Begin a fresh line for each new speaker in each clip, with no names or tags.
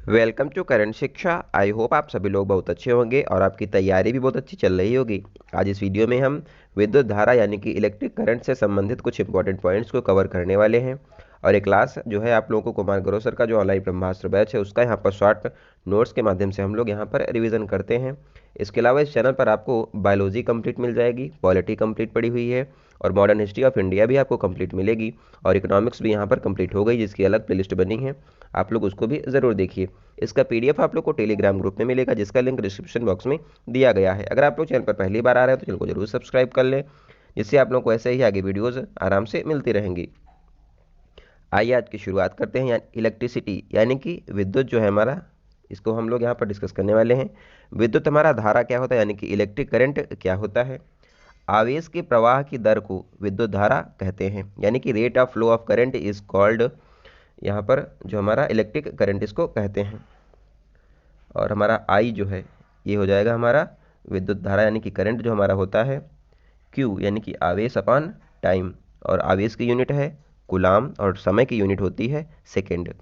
Welcome to current शिक्षा। I hope आप सभी लोग बहुत अच्छे होंगे और आपकी तैयारी भी बहुत अच्छी चल रही होगी। आज इस वीडियो में हम विद्युत धारा यानी कि इलेक्ट्रिक करंट से संबंधित कुछ इंपॉर्टेंट पॉइंट्स को कवर करने वाले हैं। और एक क्लास जो है आप लोगों को कुमार गुरु सर का जो ऑनलाइन ब्रह्मास्त्र बैच है उसका यहाँ पर शॉर्ट नोट्स के माध्यम से हम लोग यहाँ पर रिवीजन करते हैं। इसके अलावा इस चैनल पर आपको बायोलॉजी कंप्लीट मिल जाएगी, पॉलिटी कंप्लीट पड़ी हुई है और मॉडर्न हिस्ट्री ऑफ इंडिया भी आपको कंप्लीट मिलेगी और इकोनॉमिक्स भी यहाँ पर कंप्लीट हो गई जिसकी अलग प्लेलिस्ट बनी है। आप लोग उसको भी ज़रूर देखिए। इसका पीडीएफ आप लोग को टेलीग्राम ग्रुप में मिलेगा जिसका लिंक डिस्क्रिप्शन बॉक्स में दिया गया है। अगर आप लोग चैनल पर पहली बार आ रहे हैं तो चैनल को जरूर सब्सक्राइब कर लें, जिससे आप लोग को ऐसे ही आगे वीडियोज़ आराम से मिलती रहेंगी। आइए आज की शुरुआत करते हैं। इलेक्ट्रिसिटी यानी कि विद्युत जो है हमारा, इसको हम लोग यहाँ पर डिस्कस करने वाले हैं। विद्युत हमारा धारा क्या होता है यानी कि इलेक्ट्रिक करंट क्या होता है। आवेश के प्रवाह की दर को विद्युत धारा कहते हैं, यानी कि rate of flow of current is called, यहाँ पर जो हमारा इलेक्ट्रिक करंट इसको कहते हैं। और हमारा आई जो है ये हो जाएगा हमारा विद्युत धारा यानी कि करंट जो हमारा होता है। क्यू यानी कि आवेश अपॉन टाइम, और आवेश की यूनिट है कूलाम और समय की यूनिट होती है सेकेंड।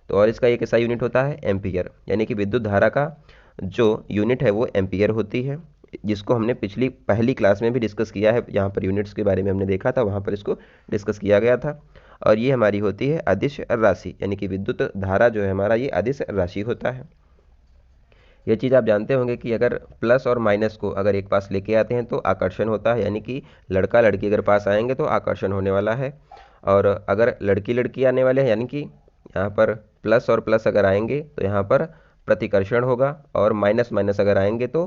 तो और इसका एक ऐसा यूनिट होता है एम्पियर, यानी कि विद्युत धारा का जो यूनिट है वो एम्पियर होती है, जिसको हमने पहली क्लास में भी डिस्कस किया है। यहाँ पर यूनिट्स के बारे में हमने देखा था, वहाँ पर इसको डिस्कस किया गया था। और ये हमारी होती है अदिश राशि, यानी कि विद्युत धारा जो है हमारा ये अदिश राशि होता है। ये चीज़ आप जानते होंगे कि अगर प्लस और माइनस को अगर एक पास लेके आते हैं तो आकर्षण होता है, यानी कि लड़का लड़की अगर पास आएंगे तो आकर्षण होने वाला है। और अगर लड़की लड़की आने वाले हैं, यानी कि यहाँ पर प्लस और प्लस अगर आएंगे तो यहाँ पर प्रतिकर्षण होगा, और माइनस माइनस अगर आएंगे तो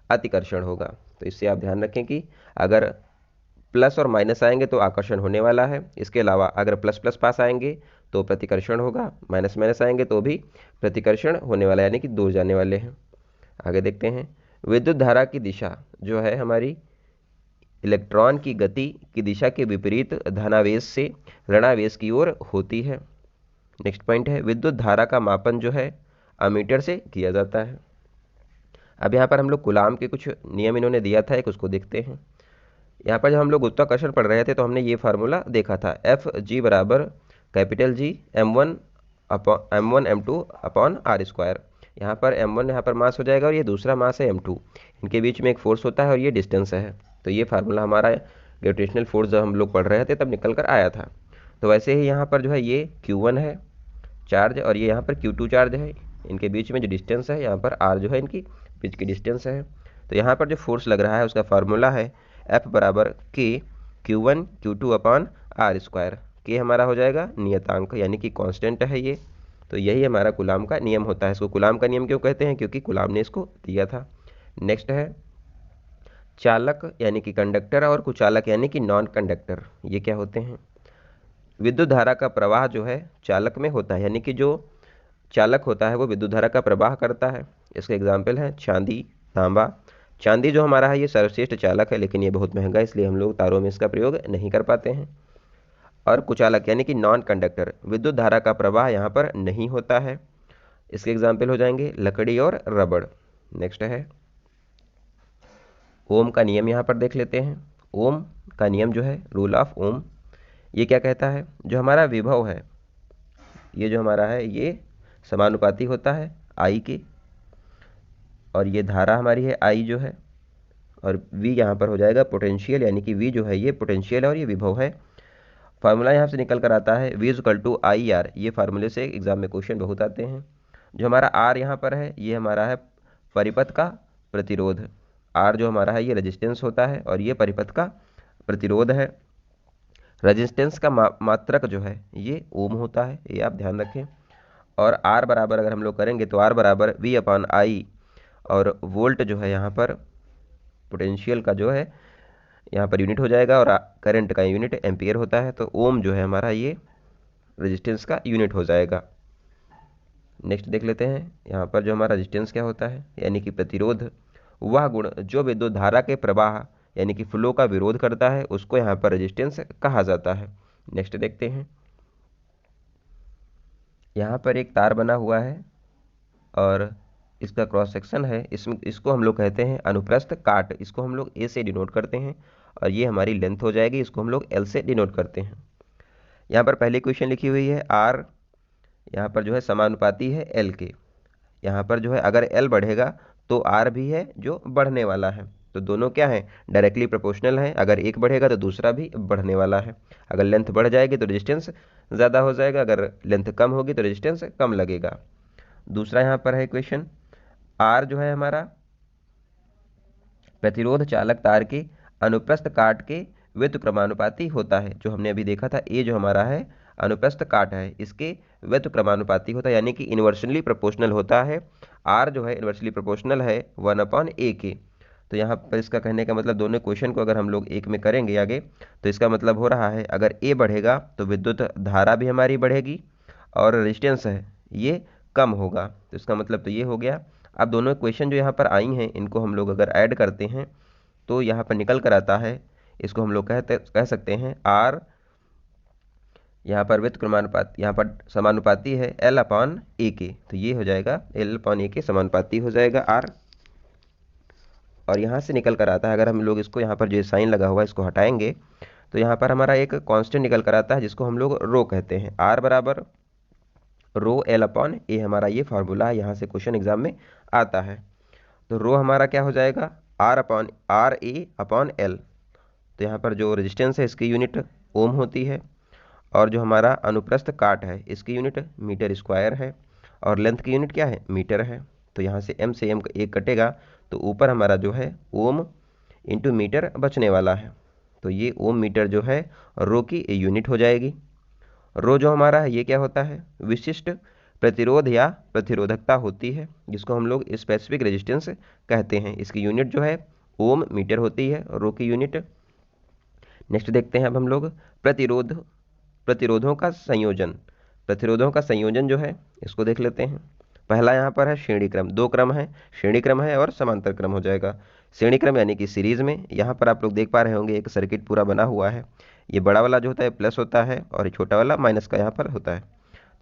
अतिकर्षण होगा। तो इससे आप ध्यान रखें कि अगर प्लस और माइनस आएंगे तो आकर्षण होने वाला है। इसके अलावा अगर प्लस प्लस पास आएंगे तो प्रतिकर्षण होगा, माइनस माइनस आएंगे तो भी प्रतिकर्षण होने वाला है, यानी कि दूर जाने वाले हैं। आगे देखते हैं। विद्युत धारा की दिशा जो है हमारी इलेक्ट्रॉन की गति की दिशा के विपरीत धनावेश से ऋणावेश की ओर होती है। नेक्स्ट पॉइंट है विद्युत धारा का मापन जो है अमीटर से किया जाता है। अब यहाँ पर हम लोग कूलाम के कुछ नियम इन्होंने दिया था, एक उसको देखते हैं। यहाँ पर जब हम लोग गुरुत्वाकर्षण पढ़ रहे थे तो हमने ये फार्मूला देखा था, एफ जी बराबर capital G M1 M2 upon R square. यहाँ पर M1 यहाँ पर मास हो जाएगा और ये दूसरा मास है M2, इनके बीच में एक फोर्स होता है और ये डिस्टेंस है। तो ये फार्मूला हमारा ग्रेविटेशनल फोर्स जब हम लोग पढ़ रहे थे तब निकल कर आया था। तो वैसे ही यहाँ पर जो है ये Q1 है चार्ज और ये यहाँ पर Q2 चार्ज है, इनके बीच में जो डिस्टेंस है यहाँ पर R जो है इनकी बीच की डिस्टेंस है। तो यहाँ पर जो फोर्स लग रहा है उसका फार्मूला है F बराबर K Q1 Q2 upon R square. के हमारा हो जाएगा नियतांक, यानी कि कांस्टेंट है ये। तो यही हमारा कूलाम का नियम होता है। इसको कूलाम का नियम क्यों कहते हैं, क्योंकि कूलाम ने इसको दिया था। नेक्स्ट है चालक यानी कि कंडक्टर और कुचालक यानी कि नॉन कंडक्टर। ये क्या होते हैं। विद्युत धारा का प्रवाह जो है चालक में होता है, यानी कि जो चालक होता है वो विद्युत धारा का प्रवाह करता है। इसका एग्जाम्पल है चांदी, तांबा। चांदी जो हमारा है ये सर्वश्रेष्ठ चालक है, लेकिन ये बहुत महंगा है इसलिए हम लोग तारों में इसका प्रयोग नहीं कर पाते हैं। और कुचालक यानी कि नॉन कंडक्टर, विद्युत धारा का प्रवाह यहाँ पर नहीं होता है। इसके एग्जाम्पल हो जाएंगे लकड़ी और रबड़। नेक्स्ट है ओम का नियम, यहाँ पर देख लेते हैं। ओम का नियम जो है रूल ऑफ ओम, ये क्या कहता है, जो हमारा विभव है ये जो हमारा है ये समानुपाती होता है आई के, और ये धारा हमारी है आई जो है, और V यहाँ पर हो जाएगा पोटेंशियल, यानी कि V जो है ये पोटेंशियल है और ये विभव है। फार्मूला यहाँ से निकल कर आता है V equal to I R. ये फार्मूले से एग्जाम में क्वेश्चन बहुत आते हैं। जो हमारा R यहाँ पर है ये हमारा है परिपथ का प्रतिरोध। R जो हमारा है ये रेजिस्टेंस होता है और ये परिपथ का प्रतिरोध है। रेजिस्टेंस का मात्रक जो है ये ओम होता है, ये आप ध्यान रखें। और R बराबर अगर हम लोग करेंगे तो R बराबर V अपॉन आई, और वोल्ट जो है यहाँ पर पोटेंशियल का जो है यहाँ पर यूनिट हो जाएगा, और करंट का यूनिट एम्पियर होता है। तो ओम जो है हमारा ये रेजिस्टेंस का यूनिट हो जाएगा। नेक्स्ट देख लेते हैं। यहाँ पर जो हमारा रेजिस्टेंस क्या होता है, यानी कि प्रतिरोध, वह गुण जो विद्युत धारा के प्रवाह यानी कि फ्लो का विरोध करता है उसको यहाँ पर रेजिस्टेंस कहा जाता है। नेक्स्ट देखते हैं। यहाँ पर एक तार बना हुआ है और इसका क्रॉस सेक्शन है, इसको हम लोग कहते हैं अनुप्रस्थ काट। इसको हम लोग ए से डिनोट करते हैं, और ये हमारी लेंथ हो जाएगी, इसको हम लोग एल से डिनोट करते हैं। यहाँ पर पहले क्वेश्चन लिखी हुई है आर यहाँ पर जो है समानुपाती है एल के, यहाँ पर जो है अगर L बढ़ेगा तो R भी है जो बढ़ने वाला है। तो दोनों क्या है, डायरेक्टली प्रोपोर्शनल है। अगर एक बढ़ेगा तो दूसरा भी बढ़ने वाला है। अगर लेंथ बढ़ जाएगी तो रेजिस्टेंस ज़्यादा हो जाएगा, अगर लेंथ कम होगी तो रेजिस्टेंस कम लगेगा। दूसरा यहाँ पर है क्वेश्चन, R जो है हमारा प्रतिरोध चालक तार के अनुप्रस्थ काट के व्युत्क्रमानुपाती होता है। जो हमने अभी देखा था, ये जो हमारा है अनुप्रस्थ काट है, इसके व्युत्क्रमानुपाती होता है, यानी कि इन्वर्सली प्रोपोर्शनल होता है। आर जो है इन्वर्सली प्रोपोर्शनल है 1/a के। तो यहाँ पर इसका कहने का मतलब, दोनों क्वेश्चन को अगर हम लोग एक में करेंगे आगे, तो इसका मतलब हो रहा है अगर ए बढ़ेगा तो विद्युत धारा भी हमारी बढ़ेगी और रेजिस्टेंस है ये कम होगा। तो इसका मतलब तो ये हो गया। अब दोनों क्वेश्चन जो यहाँ पर आई हैं, इनको हम लोग अगर ऐड करते हैं तो यहाँ पर निकल कर आता है, इसको हम लोग कह सकते हैं आर, यहाँ पर व्युत्क्रमानुपात, यहाँ पर समानुपाती है L/A के। तो ये हो जाएगा L/A के समानुपाती हो जाएगा आर। और यहाँ से निकल कर आता है, अगर हम लोग इसको यहाँ पर जो साइन लगा हुआ है इसको हटाएंगे तो यहाँ पर हमारा एक कांस्टेंट निकल कर आता है जिसको हम लोग रो कहते हैं। आर बराबर रो L/A हमारा ये फार्मूला है, यहाँ से क्वेश्चन एग्जाम में आता है। तो रो हमारा क्या हो जाएगा, RA/L। तो यहाँ पर जो रेजिस्टेंस है इसकी यूनिट ओम होती है, और जो हमारा अनुप्रस्थ काट है इसकी यूनिट मीटर स्क्वायर है, और लेंथ की यूनिट क्या है, मीटर है। तो यहाँ से m से m एक कटेगा तो ऊपर हमारा जो है ओम इंटू मीटर बचने वाला है। तो ये ओम मीटर जो है रो की यूनिट हो जाएगी। रो जो हमारा है ये क्या होता है, विशिष्ट प्रतिरोध या प्रतिरोधकता होती है, जिसको हम लोग स्पेसिफिक रेजिस्टेंस कहते हैं। इसकी यूनिट जो है ओम मीटर होती है, रो की यूनिट। नेक्स्ट देखते हैं अब हम लोग प्रतिरोधों का संयोजन। प्रतिरोधों का संयोजन जो है इसको देख लेते हैं। पहला यहाँ पर है श्रेणी क्रम, दो क्रम है, श्रेणी क्रम है और समांतर क्रम हो जाएगा। श्रेणी क्रम यानी कि सीरीज में, यहाँ पर आप लोग देख पा रहे होंगे एक सर्किट पूरा बना हुआ है। ये बड़ा वाला जो होता है प्लस होता है और ये छोटा वाला माइनस का यहाँ पर होता है।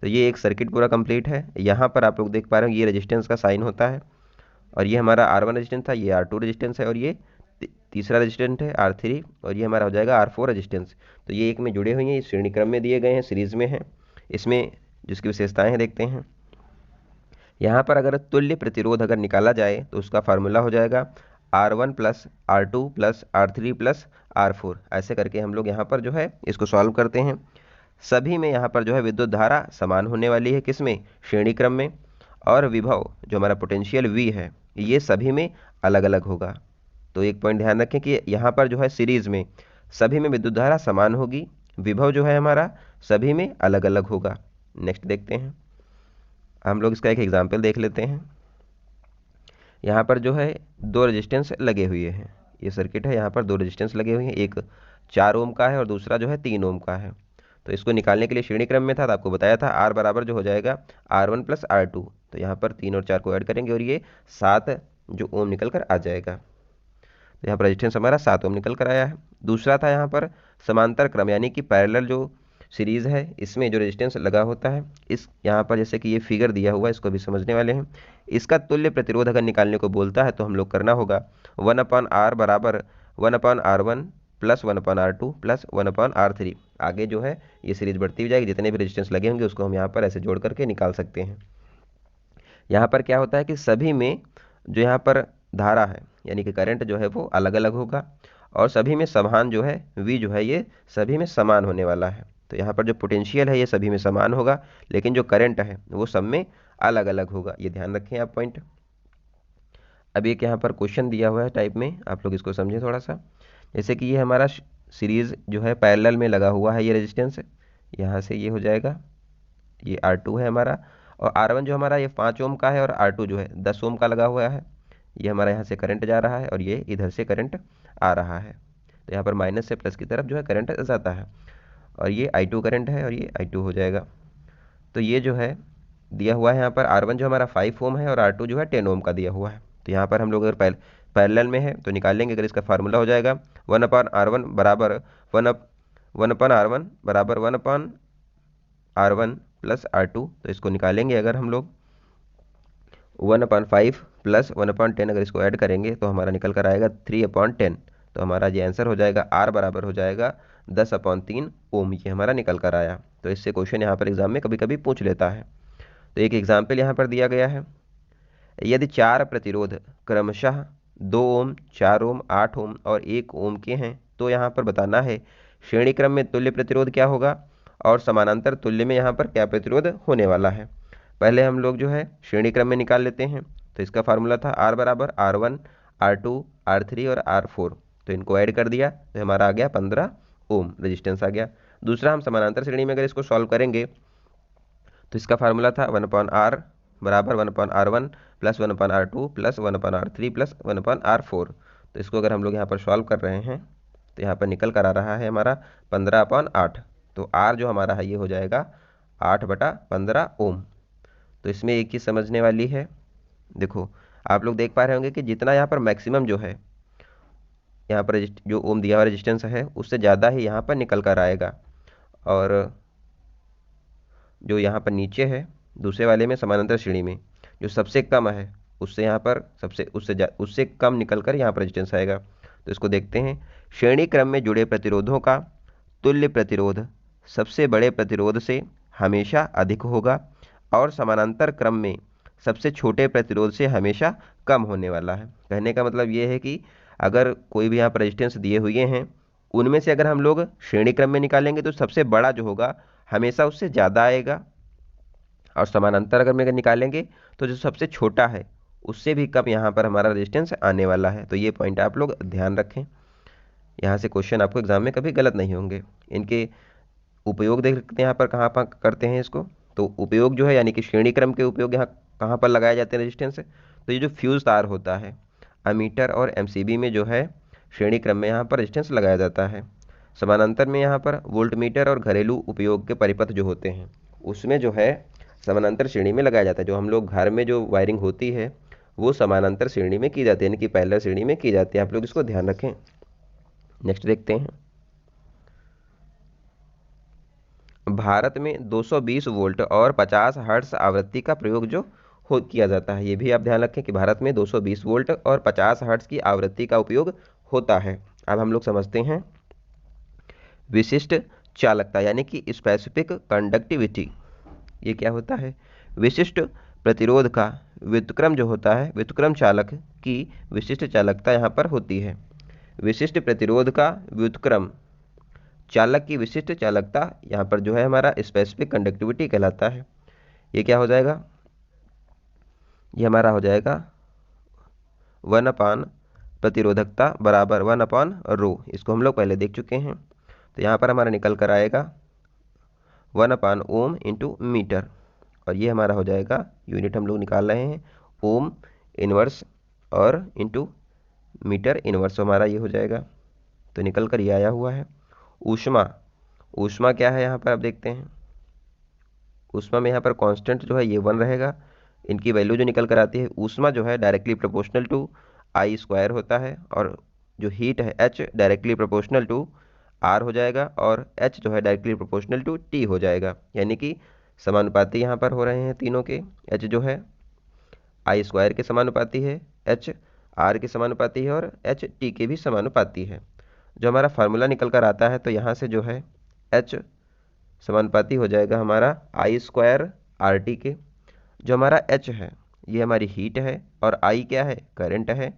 तो ये एक सर्किट पूरा कंप्लीट है। यहाँ पर आप लोग देख पा रहे हो ये रेजिस्टेंस का साइन होता है, और ये हमारा R1 रेजिस्टेंस था, ये R2 रेजिस्टेंस है, और ये तीसरा रेजिस्टेंस है R3, और ये हमारा हो जाएगा R4 रेजिस्टेंस। तो ये एक में जुड़े हुए हैं, ये श्रेणी क्रम में दिए गए हैं, सीरीज में हैं। इसमें जिसकी विशेषताएं हैं देखते हैं। यहाँ पर अगर तुल्य प्रतिरोध अगर निकाला जाए तो उसका फार्मूला हो जाएगा R1 plus R2 plus R3 plus R4। ऐसे करके हम लोग यहाँ पर जो है इसको सॉल्व करते हैं। सभी में यहाँ पर जो है विद्युत धारा समान होने वाली है, किसमें, श्रेणी क्रम में। और विभव जो हमारा पोटेंशियल V है ये सभी में अलग अलग होगा। तो एक पॉइंट ध्यान रखें कि यहाँ पर जो है सीरीज में सभी में विद्युत धारा समान होगी, विभव जो है हमारा सभी में अलग अलग होगा। नेक्स्ट देखते हैं, हम लोग इसका एक एग्जाम्पल देख लेते हैं। यहाँ पर जो है दो रेजिस्टेंस लगे हुए हैं, ये सर्किट है, यहाँ पर दो रेजिस्टेंस लगे हुए हैं, एक 4 ओम का है और दूसरा जो है 3 ओम का है। तो इसको निकालने के लिए श्रेणी क्रम में था, तो आपको बताया था R बराबर जो हो जाएगा R1 प्लस R2। तो यहाँ पर 3 और 4 को ऐड करेंगे और ये 7 जो ओम निकल कर आ जाएगा। तो यहाँ पर रेजिस्टेंस हमारा 7 ओम निकल कर आया है। दूसरा था यहाँ पर समांतर क्रम, यानी कि पैरेलल जो सीरीज है इसमें जो रेजिस्टेंस लगा होता है, इस यहाँ पर जैसे कि ये फिगर दिया हुआ है इसको भी समझने वाले हैं। इसका तुल्य प्रतिरोध अगर निकालने को बोलता है तो हम लोग करना होगा 1/R बराबर 1/R1 plus 1/R2 plus 1/R3। आगे जो है ये सीरीज बढ़ती हुई जाएगी, जितने भी रेजिस्टेंस लगे होंगे उसको हम यहाँ पर ऐसे जोड़ करके निकाल सकते हैं। यहाँ पर क्या होता है कि सभी में जो यहाँ पर धारा है यानी कि करंट जो है वो अलग अलग होगा, और सभी में समान जो है V जो है ये सभी में समान होने वाला है। तो यहाँ पर जो पोटेंशियल है ये सभी में समान होगा, लेकिन जो करंट है वो सब में अलग अलग होगा, ये ध्यान रखें आप पॉइंट। अब एक यहाँ पर क्वेश्चन दिया हुआ है टाइप में, आप लोग इसको समझें थोड़ा सा। जैसे कि ये हमारा सीरीज जो है पैरेलल में लगा हुआ है, ये रेजिस्टेंस यहाँ से ये हो जाएगा, ये R2 है हमारा, और R1 जो हमारा ये 5 ओम का है, और R2 जो है 10 ओम का लगा हुआ है। ये हमारा यहाँ से करंट जा रहा है और ये इधर से करंट आ रहा है। तो यहाँ पर माइनस से प्लस की तरफ जो है करंट जाता है, और ये I2 करंट है और ये I2 हो जाएगा। तो ये जो है दिया हुआ है यहाँ पर R1 जो हमारा 5 ओम है और R2 जो है 10 ओम का दिया हुआ है। तो यहाँ पर हम लोग अगर पैरेलल में है तो निकालेंगे, अगर इसका फार्मूला हो जाएगा 1/R1 बराबर 1/R1 बराबर 1/R1 प्लस R2। तो इसको निकालेंगे अगर हम लोग 1/5 प्लस 1/10, अगर इसको ऐड करेंगे तो हमारा निकल कर आएगा 3/10। तो हमारा ये आंसर हो जाएगा R बराबर हो जाएगा 10/3 ओम, ये हमारा निकल कर आया। तो इससे क्वेश्चन यहाँ पर एग्जाम में कभी कभी पूछ लेता है। तो एक एग्जाम्पल यहाँ पर दिया गया है, यदि चार प्रतिरोध क्रमशः 2 ओम, 4 ओम, 8 ओम और 1 ओम के हैं तो यहाँ पर बताना है श्रेणी क्रम में तुल्य प्रतिरोध क्या होगा और समानांतर तुल्य में यहाँ पर क्या प्रतिरोध होने वाला है। पहले हम लोग जो है श्रेणी क्रम में निकाल लेते हैं। तो इसका फार्मूला था R बराबर R1, R2, R3 और R4। तो इनको ऐड कर दिया तो हमारा आ गया 15 ओम रेजिस्टेंस आ गया। दूसरा हम समानांतर श्रेणी में अगर इसको सॉल्व करेंगे तो इसका फार्मूला था 1/R बराबर 1/R1 plus 1/R2 plus 1/R3 plus 1/R4। तो इसको अगर हम लोग यहाँ पर सॉल्व कर रहे हैं तो यहाँ पर निकल कर आ रहा है हमारा 15/8। तो R जो हमारा है ये हो जाएगा 8/15 ओम। तो इसमें एक चीज़ समझने वाली है, देखो आप लोग देख पा रहे होंगे कि जितना यहाँ पर मैक्सिमम जो है यहाँ पर जो ओम दिया हुआ रेजिस्टेंस है उससे ज़्यादा ही यहाँ पर निकल कर आएगा, और जो यहाँ पर नीचे है दूसरे वाले में समानांतर श्रेणी में जो सबसे कम है उससे यहाँ पर उससे कम निकल कर यहाँ पर रेजिस्टेंस आएगा। तो इसको देखते हैं। श्रेणी क्रम में जुड़े प्रतिरोधों का तुल्य प्रतिरोध सबसे बड़े प्रतिरोध से हमेशा अधिक होगा और समानांतर क्रम में सबसे छोटे प्रतिरोध से हमेशा कम होने वाला है। कहने का मतलब ये है कि अगर कोई भी यहाँ पर रेजिस्टेंस दिए हुए हैं उनमें से अगर हम लोग श्रेणी क्रम में निकालेंगे तो सबसे बड़ा जो होगा हमेशा उससे ज़्यादा आएगा, और समानांतर अगर में निकालेंगे तो जो सबसे छोटा है उससे भी कम यहाँ पर हमारा रेजिस्टेंस आने वाला है। तो ये पॉइंट आप लोग ध्यान रखें, यहाँ से क्वेश्चन आपको एग्जाम में कभी गलत नहीं होंगे। इनके उपयोग देख सकते हैं यहाँ पर कहाँ पर करते हैं इसको। तो उपयोग जो है यानी कि श्रेणी क्रम के उपयोग यहाँ कहाँ पर लगाए जाते हैं रेजिस्टेंस से, तो ये जो फ्यूज तार होता है अमीटर और एमसीबी में जो है श्रेणी क्रम में यहाँ पर रेजिस्टेंस लगाया जाता है। समानांतर में यहाँ पर वोल्टमीटर और घरेलू उपयोग के परिपथ जो होते हैं उसमें जो है समानांतर श्रेणी में लगाया जाता है। जो हम लोग घर में जो वायरिंग होती है वो समानांतर श्रेणी में की जाती है, यानी कि पैरेलल श्रेणी में की जाती है। आप लोग इसको ध्यान रखें। नेक्स्ट देखते हैं। भारत में 220 वोल्ट और 50 हर्ट्ज आवृत्ति का प्रयोग जो किया जाता है, ये भी आप ध्यान रखें कि भारत में 220 वोल्ट और 50 हर्ट्ज की आवृत्ति का उपयोग होता है। अब हम लोग समझते हैं विशिष्ट चालकता यानी कि स्पेसिफिक कंडक्टिविटी। ये क्या होता है? विशिष्ट प्रतिरोध का व्युत्क्रम जो होता है, व्युत्क्रम चालक की विशिष्ट चालकता यहाँ पर होती है। विशिष्ट प्रतिरोध का व्युत्क्रम चालक की विशिष्ट चालकता यहाँ पर जो है हमारा स्पेसिफिक कंडक्टिविटी कहलाता है। ये क्या हो जाएगा? ये हमारा हो जाएगा 1/, प्रतिरोधकता बराबर 1/ρ। इसको हम लोग पहले देख चुके हैं। तो यहाँ पर हमारा निकल कर आएगा 1/, ओम इंटू मीटर, और ये हमारा हो जाएगा यूनिट हम लोग निकाल रहे हैं ओम इनवर्स और इंटू मीटर इनवर्स, हमारा ये हो जाएगा। तो निकल कर ये आया हुआ है। ऊष्मा, ऊष्मा क्या है यहाँ पर आप देखते हैं। ऊष्मा में यहाँ पर कांस्टेंट जो है ये 1 रहेगा। इनकी वैल्यू जो निकल कर आती है, ऊष्मा जो है डायरेक्टली प्रोपोर्शनल टू I² होता है, और जो हीट है H directly proportional to R हो जाएगा, और H जो है डायरेक्टली प्रोपोर्शनल टू T हो जाएगा। यानी कि समानुपाती यहाँ पर हो रहे हैं तीनों के। H जो है I² के समानुपाती है, H R के समानुपाती है और H T के भी समानुपाती है। जो हमारा फार्मूला निकल कर आता है तो यहाँ से जो है H समानुपाती हो जाएगा हमारा I² RT के। जो हमारा H है ये हमारी हीट है, और I क्या है? करंट है,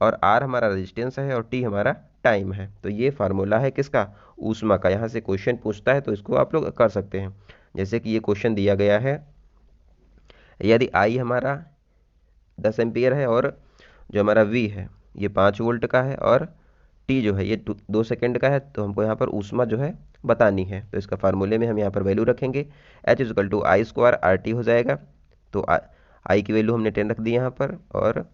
और R हमारा रेजिस्टेंस है, और T हमारा टाइम है। तो ये फार्मूला है किसका? ऊष्मा का। यहाँ से क्वेश्चन पूछता है तो इसको आप लोग कर सकते हैं। जैसे कि ये क्वेश्चन दिया गया है, यदि I हमारा 10 एम्पियर है और जो हमारा V है ये 5 वोल्ट का है, और T जो है ये 2 सेकेंड का है, तो हमको यहाँ पर ऊष्मा जो है बतानी है। तो इसका फार्मूले में हम यहाँ पर वैल्यू रखेंगे H = I² RT हो जाएगा। तो I की वैल्यू हमने 10 रख दी यहाँ पर, और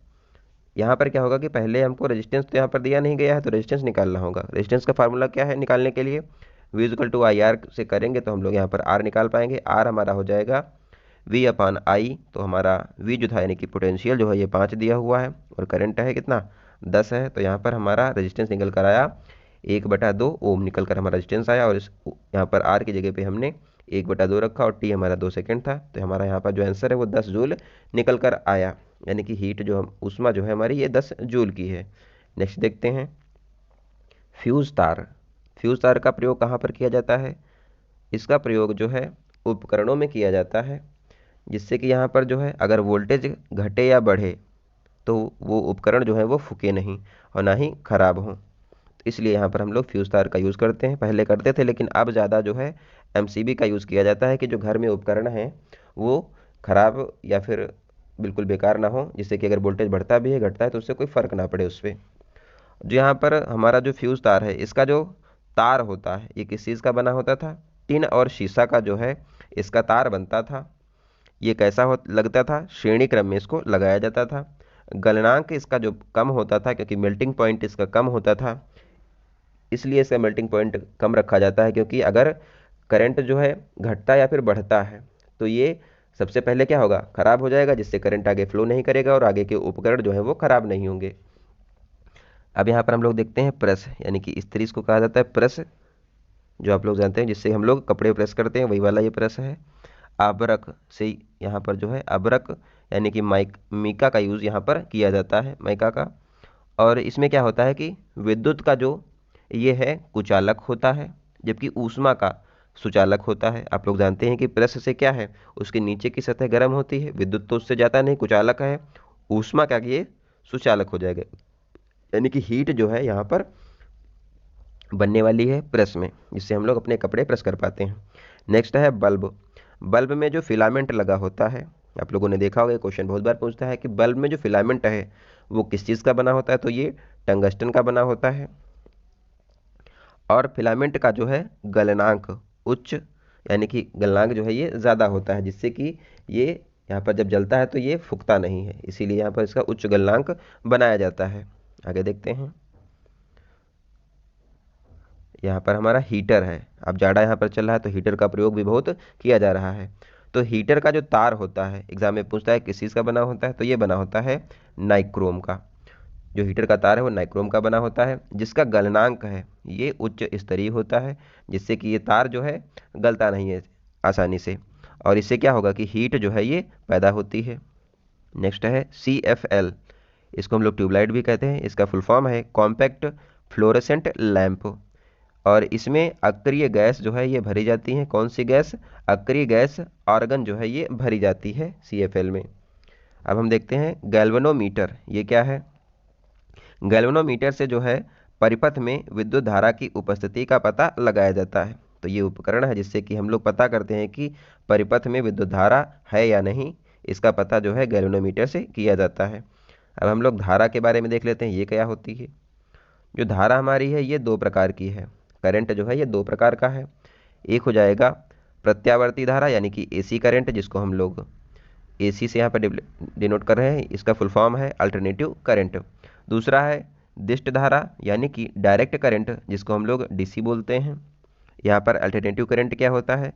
यहाँ पर क्या होगा कि पहले हमको रेजिस्टेंस तो यहाँ पर दिया नहीं गया है तो रेजिस्टेंस निकालना होगा। रेजिस्टेंस का फार्मूला क्या है निकालने के लिए? V = IR से करेंगे तो हम लोग यहाँ पर R निकाल पाएंगे। R हमारा हो जाएगा V/I। तो हमारा V जो था यानी कि पोटेंशियल जो है ये 5 दिया हुआ है, और करंट है कितना? 10 है। तो यहाँ पर हमारा रेजिस्टेंस निकल कर आया 1/2 ओम निकल कर हमारा रेजिस्टेंस आया, और इस यहाँ पर R की जगह पे हमने 1/2 रखा, और T हमारा 2 सेकेंड था। तो हमारा यहाँ पर जो आंसर है वो 10 जूल निकल कर आया, यानी कि हीट जो ऊष्मा जो है हमारी ये 10 जूल की है। नेक्स्ट देखते हैं फ्यूज तार। फ्यूज तार का प्रयोग कहाँ पर किया जाता है? इसका प्रयोग जो है उपकरणों में किया जाता है जिससे कि यहाँ पर जो है अगर वोल्टेज घटे या बढ़े तो वो उपकरण जो है वो फूके नहीं और ना ही खराब हो। तो इसलिए यहाँ पर हम लोग फ्यूज़ तार का यूज़ करते हैं, पहले करते थे लेकिन अब ज़्यादा जो है एमसीबी का यूज़ किया जाता है कि जो घर में उपकरण हैं वो खराब या फिर बिल्कुल बेकार ना हो, जिससे कि अगर वोल्टेज बढ़ता भी है घटता है तो उससे कोई फ़र्क ना पड़े उस पर। जो यहाँ पर हमारा जो फ्यूज़ तार है इसका जो तार होता है ये किस चीज़ का बना होता था, टिन और शीशा का जो है इसका तार बनता था। ये कैसा हो लगता था, श्रेणी क्रम में इसको लगाया जाता था। गलनांक इसका जो कम होता था क्योंकि मेल्टिंग पॉइंट इसका कम होता था, इसलिए इसका मेल्टिंग पॉइंट कम रखा जाता है, क्योंकि अगर करंट जो है घटता या फिर बढ़ता है तो ये सबसे पहले क्या होगा, खराब हो जाएगा, जिससे करंट आगे फ्लो नहीं करेगा और आगे के उपकरण जो है वो खराब नहीं होंगे। अब यहाँ पर हम लोग देखते हैं प्रेस, यानी कि इस तरीके को कहा जाता है प्रेस, जो आप लोग जानते हैं जिससे हम लोग कपड़े प्रेस करते हैं, वही वाला ये प्रेस है। अबरक से यहाँ पर जो है अबरक यानी कि मीका का यूज़ यहाँ पर किया जाता है, माइका का। और इसमें क्या होता है कि विद्युत का जो ये है कुचालक होता है, जबकि ऊष्मा का सुचालक होता है। आप लोग जानते हैं कि प्रेस से क्या है, उसके नीचे की सतह गर्म होती है, विद्युत तो उससे जाता नहीं, कुचालक है। ऊष्मा का ये सुचालक हो जाएगा, यानी कि हीट जो है यहाँ पर बनने वाली है प्रेस में, जिससे हम लोग अपने कपड़े प्रेस कर पाते हैं। नेक्स्ट है बल्ब। बल्ब में जो फिलामेंट लगा होता है, आप लोगों ने देखा होगा, क्वेश्चन बहुत बार पूछता है कि बल्ब में जो फिलामेंट है वो किस चीज़ का बना होता है, तो ये टंगस्टन का बना होता है। और फिलामेंट का जो है गलनांक उच्च, यानी कि गलनांक जो है ये ज़्यादा होता है, जिससे कि ये यहाँ पर जब जलता है तो ये फूकता नहीं है, इसीलिए यहाँ पर इसका उच्च गलनांक बनाया जाता है। आगे देखते हैं, यहाँ पर हमारा हीटर है। अब जाड़ा यहाँ पर चल रहा है तो हीटर का प्रयोग भी बहुत किया जा रहा है। तो हीटर का जो तार होता है, एग्जाम में पूछता है किस चीज़ का बना होता है, तो ये बना होता है नाइक्रोम का। जो हीटर का तार है वो नाइक्रोम का बना होता है, जिसका गलनांक है ये उच्च स्तरीय होता है, जिससे कि ये तार जो है गलता नहीं है आसानी से, और इससे क्या होगा कि हीट जो है ये पैदा होती है। नेक्स्ट है CFL, इसको हम लोग ट्यूबलाइट भी कहते हैं, इसका फुल फॉर्म है कॉम्पैक्ट फ्लोरेसेंट लैंप। और इसमें अक्रिय गैस जो है ये भरी जाती है, कौन सी गैस, अक्रिय गैस आर्गन जो है ये भरी जाती है CFL में। अब हम देखते हैं गैल्वेनोमीटर, ये क्या है। गैल्वेनोमीटर से जो है परिपथ में विद्युत धारा की उपस्थिति का पता लगाया जाता है। तो ये उपकरण है जिससे कि हम लोग पता करते हैं कि परिपथ में विद्युत धारा है या नहीं, इसका पता जो है गैल्वेनोमीटर से किया जाता है। अब हम लोग धारा के बारे में देख लेते हैं, ये क्या होती है। जो धारा हमारी है ये दो प्रकार की है, करंट जो है ये दो प्रकार का है। एक हो जाएगा प्रत्यावर्ती धारा यानी कि AC करंट, जिसको हम लोग AC से यहाँ पर डिनोट कर रहे हैं, इसका फुल फॉर्म है अल्टरनेटिव करंट। दूसरा है दिष्ट धारा यानी कि डायरेक्ट करंट, जिसको हम लोग DC बोलते हैं। यहाँ पर अल्टरनेटिव करंट क्या होता है,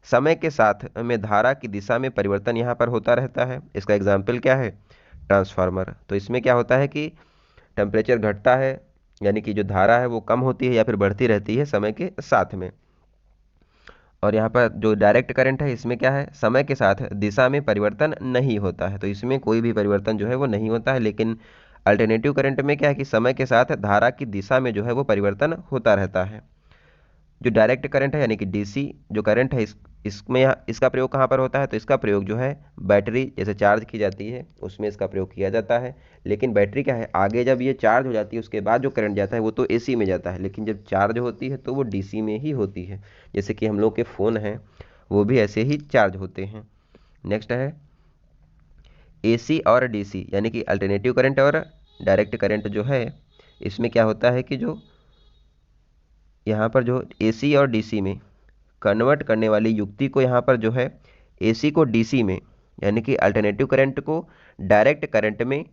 समय के साथ में धारा की दिशा में परिवर्तन यहाँ पर होता रहता है। इसका एग्जाम्पल क्या है, ट्रांसफार्मर। तो इसमें क्या होता है कि टेम्परेचर घटता है, यानी कि जो धारा है वो कम होती है या फिर बढ़ती रहती है समय के साथ में। और यहाँ पर जो डायरेक्ट करंट है इसमें क्या है, समय के साथ दिशा में परिवर्तन नहीं होता है, तो इसमें कोई भी परिवर्तन जो है वो नहीं होता है। लेकिन अल्टरनेटिव करंट में क्या है कि समय के साथ धारा की दिशा में जो है वो परिवर्तन होता रहता है। जो डायरेक्ट करंट है यानी कि DC जो करंट है इसमें इसका प्रयोग कहाँ पर होता है, तो इसका प्रयोग जो है बैटरी जैसे चार्ज की जाती है उसमें इसका प्रयोग किया जाता है। लेकिन बैटरी क्या है, आगे जब ये चार्ज हो जाती है उसके बाद जो करंट जाता है वो तो AC में जाता है, लेकिन जब चार्ज होती है तो वो DC में ही होती है। जैसे कि हम लोग के फ़ोन हैं वो भी ऐसे ही चार्ज होते हैं। नेक्स्ट है AC और DC यानी कि अल्टरनेटिव करंट और डायरेक्ट करंट जो है, इसमें क्या होता है कि जो यहाँ पर जो AC और DC में कन्वर्ट करने वाली युक्ति को यहाँ पर जो है AC को DC में, यानी कि अल्टरनेटिव करंट को डायरेक्ट करंट में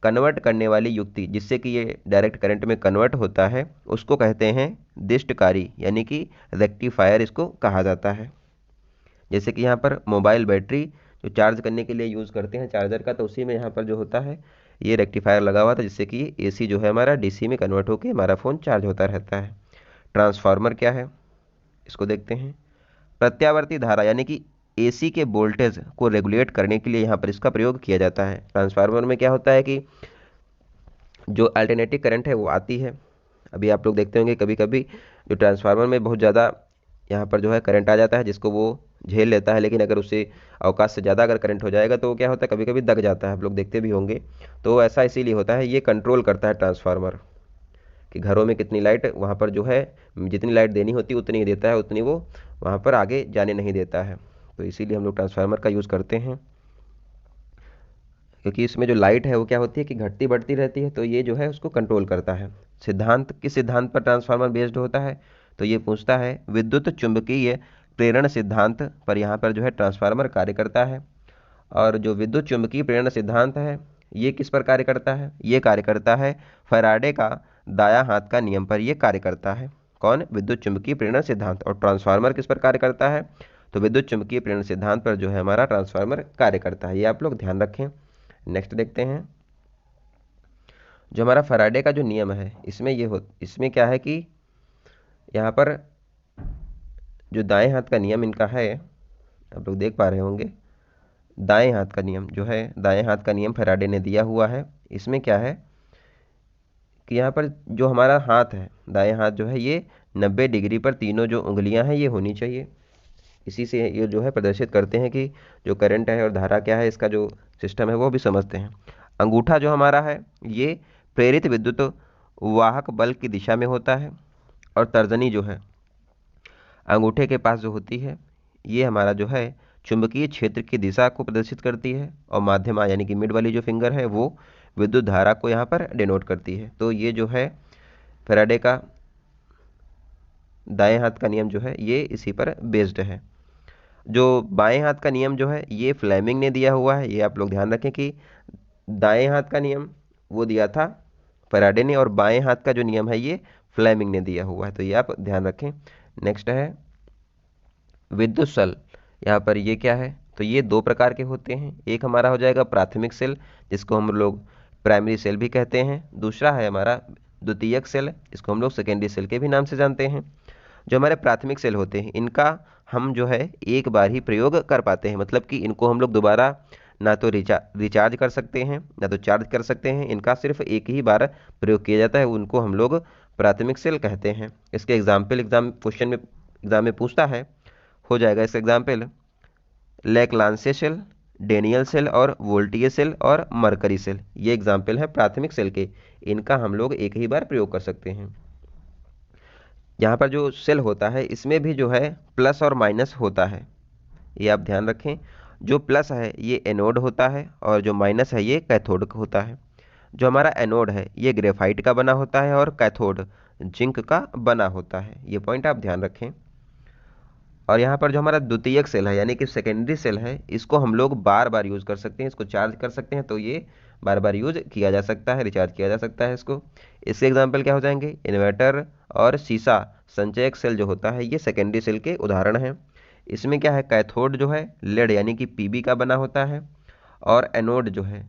कन्वर्ट करने वाली युक्ति, जिससे कि ये डायरेक्ट करंट में कन्वर्ट होता है, उसको कहते हैं दिष्टकारी यानी कि रेक्टिफायर इसको कहा जाता है। जैसे कि यहाँ पर मोबाइल बैटरी जो चार्ज करने के लिए यूज़ करते हैं चार्जर का, तो उसी में यहाँ पर जो होता है ये रेक्टिफायर लगा हुआ था, जिससे कि AC जो है हमारा DC में कन्वर्ट होकर हमारा फ़ोन चार्ज होता रहता है। ट्रांसफार्मर क्या है, इसको देखते हैं। प्रत्यावर्ती धारा यानी कि AC के वोल्टेज को रेगुलेट करने के लिए यहाँ पर इसका प्रयोग किया जाता है। ट्रांसफार्मर में क्या होता है कि जो अल्टरनेटिव करंट है वो आती है, अभी आप लोग देखते होंगे कभी कभी जो ट्रांसफार्मर में बहुत ज़्यादा यहाँ पर जो है करंट आ जाता है, जिसको वो झेल लेता है, लेकिन अगर उससे अवकाश से ज़्यादा अगर करंट हो जाएगा तो क्या होता है, कभी कभी दग जाता है, आप लोग देखते भी होंगे। तो ऐसा इसीलिए होता है, ये कंट्रोल करता है ट्रांसफार्मर कि घरों में कितनी लाइट, वहाँ पर जो है जितनी लाइट देनी होती है उतनी ही देता है, उतनी वो वहाँ पर आगे जाने नहीं देता है। तो इसीलिए हम लोग ट्रांसफार्मर का यूज़ करते हैं, क्योंकि इसमें जो लाइट है वो क्या होती है कि घटती बढ़ती रहती है, तो ये जो है उसको कंट्रोल करता है। सिद्धांत, किस सिद्धांत पर ट्रांसफार्मर बेस्ड होता है, तो ये पूछता है विद्युत चुंबकीय प्रेरण सिद्धांत पर यहाँ पर जो है ट्रांसफार्मर कार्य करता है। और जो विद्युत चुंबकीय प्रेरण सिद्धांत है ये किस पर कार्य करता है, ये कार्य करता है फैराडे का दायां हाथ का नियम पर ये कार्य करता है। कौन, विद्युत चुंबकीय प्रेरण सिद्धांत। और ट्रांसफार्मर किस पर कार्य करता है, तो विद्युत चुंबकीय प्रेरण सिद्धांत पर जो है हमारा ट्रांसफार्मर कार्य करता है, ये आप लोग ध्यान रखें। नेक्स्ट देखते हैं, जो हमारा फैराडे का जो नियम है इसमें क्या है कि यहाँ पर जो दाएं हाथ का नियम इनका है, आप लोग देख पा रहे होंगे, दाएं हाथ का नियम जो है, दाएं हाथ का नियम फैराडे ने दिया हुआ है। इसमें क्या है कि यहाँ पर जो हमारा हाथ है, दाएं हाथ जो है, ये 90 डिग्री पर तीनों जो उंगलियां हैं ये होनी चाहिए। इसी से ये जो है प्रदर्शित करते हैं कि जो करंट है और धारा क्या है, इसका जो सिस्टम है वो भी समझते हैं। अंगूठा जो हमारा है ये प्रेरित विद्युत वाहक बल की दिशा में होता है, और तर्जनी जो है अंगूठे के पास जो होती है ये हमारा जो है चुंबकीय क्षेत्र की दिशा को प्रदर्शित करती है, और माध्यमा यानी कि मिड वाली जो फिंगर है वो विद्युत धारा को यहाँ पर डिनोट करती है। तो ये जो है फैराडे का दाएं हाथ का नियम जो है ये इसी पर बेस्ड है। जो बाएं हाथ का नियम जो है ये फ्लेमिंग ने दिया हुआ है, ये आप लोग ध्यान रखें कि दाएं हाथ का नियम वो दिया था फैराडे ने, और बाएं हाथ का जो नियम है ये फ्लेमिंग ने दिया हुआ है, तो ये आप ध्यान रखें। नेक्स्ट है विद्युत सेल। यहाँ पर ये क्या है, तो ये दो प्रकार के होते हैं, एक हमारा हो जाएगा प्राथमिक सेल जिसको हम लोग प्राइमरी सेल भी कहते हैं, दूसरा है हमारा द्वितीयक सेल, इसको हम लोग सेकेंडरी सेल के भी नाम से जानते हैं। जो हमारे प्राथमिक सेल होते हैं इनका हम जो है एक बार ही प्रयोग कर पाते हैं, मतलब कि इनको हम लोग दोबारा ना तो रिचार्ज कर सकते हैं ना तो चार्ज कर सकते हैं, इनका सिर्फ एक ही बार प्रयोग किया जाता है, उनको हम लोग प्राथमिक सेल कहते हैं। इसके एग्जाम्पल क्वेश्चन में एग्जाम में पूछता है, हो जाएगा इसका एग्जाम्पल लेक्लांसे सेल, डेनियल सेल और वोल्टियर सेल और मरकरी सेल, ये एग्जाम्पल है प्राथमिक सेल के, इनका हम लोग एक ही बार प्रयोग कर सकते हैं। यहाँ पर जो सेल होता है इसमें भी जो है प्लस और माइनस होता है, ये आप ध्यान रखें। जो प्लस है ये एनोड होता है और जो माइनस है ये कैथोड होता है। जो हमारा एनोड है ये ग्रेफाइट का बना होता है और कैथोड जिंक का बना होता है, ये पॉइंट आप ध्यान रखें। और यहाँ पर जो हमारा द्वितीयक सेल है यानी कि सेकेंडरी सेल है, इसको हम लोग बार बार यूज़ कर सकते हैं, इसको चार्ज कर सकते हैं, तो ये बार बार यूज किया जा सकता है, रिचार्ज किया जा सकता है इसको। इसके एग्जाम्पल क्या हो जाएंगे, इन्वर्टर और शीशा संचयक सेल जो होता है ये सेकेंडरी सेल के उदाहरण हैं। इसमें क्या है, कैथोड जो है लेड यानी कि पीबी का बना होता है, और एनोड जो है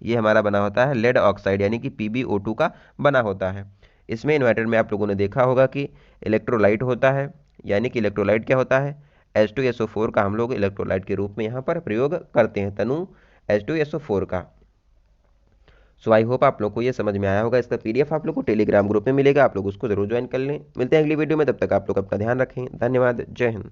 ये हमारा बना होता है लेड ऑक्साइड यानी कि PbO2 का बना होता है। इसमें इन्वर्टर में आप लोगों ने देखा होगा कि इलेक्ट्रोलाइट होता है, यानी कि इलेक्ट्रोलाइट क्या होता है, H2SO4 का हम लोग इलेक्ट्रोलाइट के रूप में यहाँ पर प्रयोग करते हैं, तनु H2SO4 का। सो आई होप आप लोग को ये समझ में आया होगा। इसका PDF आप लोग को टेलीग्राम ग्रुप में मिलेगा, आप लोग उसको जरूर ज्वाइन कर लें। मिलते हैं अगली वीडियो में, तब तक आप लोग अपना ध्यान रखें। धन्यवाद, जय हिंद।